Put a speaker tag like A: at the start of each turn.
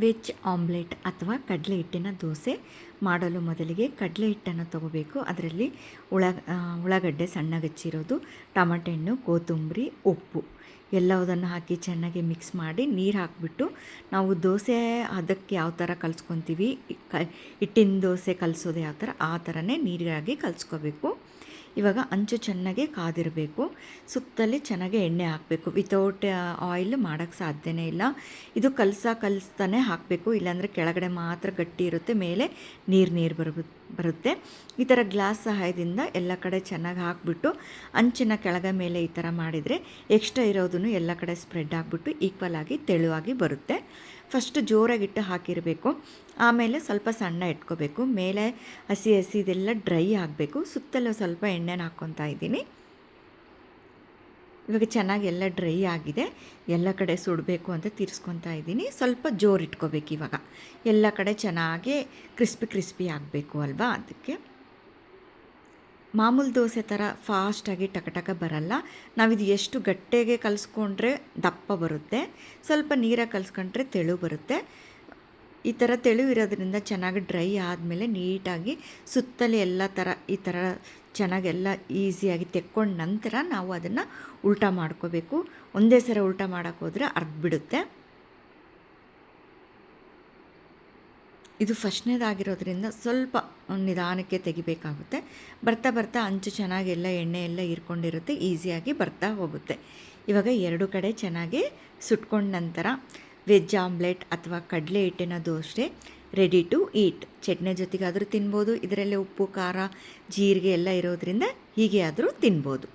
A: Veg omelette ಅಥವಾ ಕಡಲೆ ಹಿಟ್ಟಿನ ದೋಸೆ ಮಾಡಲು ಮೊದಲಿಗೆ ಕಡಲೆ ಹಿಟ್ಟನ್ನು ತಗೋಬೇಕು. ಅದರಲ್ಲಿ ಉಳ್ಳಾಗಡ್ಡೆ ಸಣ್ಣಗೆ ಹೆಚ್ಚಿರೋದು, ಟಮಾಟೆ ಹಣ್ಣು, ಕೊತ್ತಂಬರಿ, ಉಪ್ಪು ಎಲ್ಲವುದನ್ನು ಹಾಕಿ ಚೆನ್ನಾಗಿ ಮಿಕ್ಸ್ ಮಾಡಿ ನೀರು ಹಾಕಿಬಿಟ್ಟು ನಾವು ದೋಸೆ ಅದಕ್ಕೆ ಯಾವ ಥರ ಕಲಿಸ್ಕೊತೀವಿ, ಹಿಟ್ಟಿನ ದೋಸೆ ಕಲಿಸೋದು ಯಾವ ಥರ ಆ ಥರನೇ ನೀರಾಗಿ ಕಲಿಸ್ಕೋಬೇಕು. ಇವಾಗ ಅಂಚು ಚೆನ್ನಾಗಿ ಕಾದಿರಬೇಕು. ಸುತ್ತಲಿ ಚೆನ್ನಾಗಿ ಎಣ್ಣೆ ಹಾಕಬೇಕು. ವಿತೌಟ್ ಆಯಿಲ್ ಮಾಡೋಕ್ಕೆ ಸಾಧ್ಯನೇ ಇಲ್ಲ. ಇದು ಕಲಿಸ್ತಾನೆ ಹಾಕಬೇಕು, ಇಲ್ಲಾಂದರೆ ಕೆಳಗಡೆ ಮಾತ್ರ ಗಟ್ಟಿ ಇರುತ್ತೆ, ಮೇಲೆ ನೀರು ಬರುತ್ತೆ. ಈ ಥರ ಗ್ಲಾಸ್ ಸಹಾಯದಿಂದ ಎಲ್ಲ ಕಡೆ ಚೆನ್ನಾಗಿ ಹಾಕಿಬಿಟ್ಟು ಅಂಚಿನ ಕೆಳಗೆ ಮೇಲೆ ಈ ಥರ ಮಾಡಿದರೆ ಎಕ್ಸ್ಟ್ರಾ ಇರೋದನ್ನು ಎಲ್ಲ ಕಡೆ ಸ್ಪ್ರೆಡ್ ಆಗಿಬಿಟ್ಟು ಈಕ್ವಲ್ ಆಗಿ ತೆಳುವಾಗಿ ಬರುತ್ತೆ. ಫಸ್ಟ್ ಜೋರಾಗಿಟ್ಟು ಹಾಕಿರಬೇಕು, ಆಮೇಲೆ ಸ್ವಲ್ಪ ಸಣ್ಣ ಇಟ್ಕೋಬೇಕು. ಮೇಲೆ ಹಸಿ ಇದೆಲ್ಲ ಡ್ರೈ ಆಗಬೇಕು. ಸುತ್ತಲೂ ಸ್ವಲ್ಪ ಎಣ್ಣೆನ ಹಾಕ್ಕೊತಾ ಇದ್ದೀನಿ. ಇವಾಗ ಚೆನ್ನಾಗಿ ಎಲ್ಲ ಡ್ರೈ ಆಗಿದೆ. ಎಲ್ಲ ಕಡೆ ಸುಡಬೇಕು ಅಂತ ತಿರ್ಸ್ಕೊತಾ ಇದ್ದೀನಿ. ಸ್ವಲ್ಪ ಜೋರು ಇಟ್ಕೋಬೇಕು. ಇವಾಗ ಎಲ್ಲ ಕಡೆ ಚೆನ್ನಾಗಿ ಕ್ರಿಸ್ಪಿ ಆಗಬೇಕು ಅಲ್ವಾ, ಅದಕ್ಕೆ. ಮಾಮೂಲು ದೋಸೆ ಥರ ಫಾಸ್ಟಾಗಿ ಟಕ ಬರಲ್ಲ. ನಾವಿದು ಎಷ್ಟು ಗಟ್ಟಿಗೆ ಕಲಿಸ್ಕೊಂಡ್ರೆ ದಪ್ಪ ಬರುತ್ತೆ, ಸ್ವಲ್ಪ ನೀರಾಗಿ ಕಲಿಸ್ಕೊಂಡ್ರೆ ತೆಳು ಬರುತ್ತೆ. ಈ ಥರ ತೆಳು ಇರೋದ್ರಿಂದ ಚೆನ್ನಾಗಿ ಡ್ರೈ ಆದಮೇಲೆ ನೀಟಾಗಿ ಸುತ್ತಲೇ ಎಲ್ಲ ಥರ ಈ ಥರ ಚೆನ್ನಾಗೆಲ್ಲ ಈಸಿಯಾಗಿ ತೆಕ್ಕೊಂಡ ನಂತರ ನಾವು ಅದನ್ನು ಉಲ್ಟಾ ಮಾಡ್ಕೋಬೇಕು. ಒಂದೇ ಸಲ ಉಲ್ಟಾ ಮಾಡೋಕ್ಕೆ ಹೋದರೆ ಅರ್ಧಬಿಡುತ್ತೆ. ಇದು ಫಸ್ಟ್ನೇದಾಗಿರೋದ್ರಿಂದ ಸ್ವಲ್ಪ ನಿಧಾನಕ್ಕೆ ತೆಗಿಬೇಕಾಗುತ್ತೆ. ಬರ್ತಾ ಅಂಚು ಚೆನ್ನಾಗೆಲ್ಲ ಎಣ್ಣೆ ಎಲ್ಲ ಹೀರ್ಕೊಂಡಿರುತ್ತೆ, ಈಸಿಯಾಗಿ ಬರ್ತಾ ಹೋಗುತ್ತೆ. ಇವಾಗ ಎರಡು ಕಡೆ ಚೆನ್ನಾಗಿ ಸುಟ್ಕೊಂಡ ನಂತರ ವೆಜ್ ಆಮ್ಲೆಟ್ ಅಥವಾ ಕಡಲೆ ಹಿಟ್ಟಿನ dosa ready to eat. Chutney ಜೊತೆಗಾದರೂ ತಿನ್ಬೋದು. ಇದರಲ್ಲಿ ಉಪ್ಪು, ಖಾರ, ಜೀರಿಗೆ ಎಲ್ಲ ಇರೋದ್ರಿಂದ ಹೀಗೆ ಆದರೂ ತಿನ್ಬೋದು.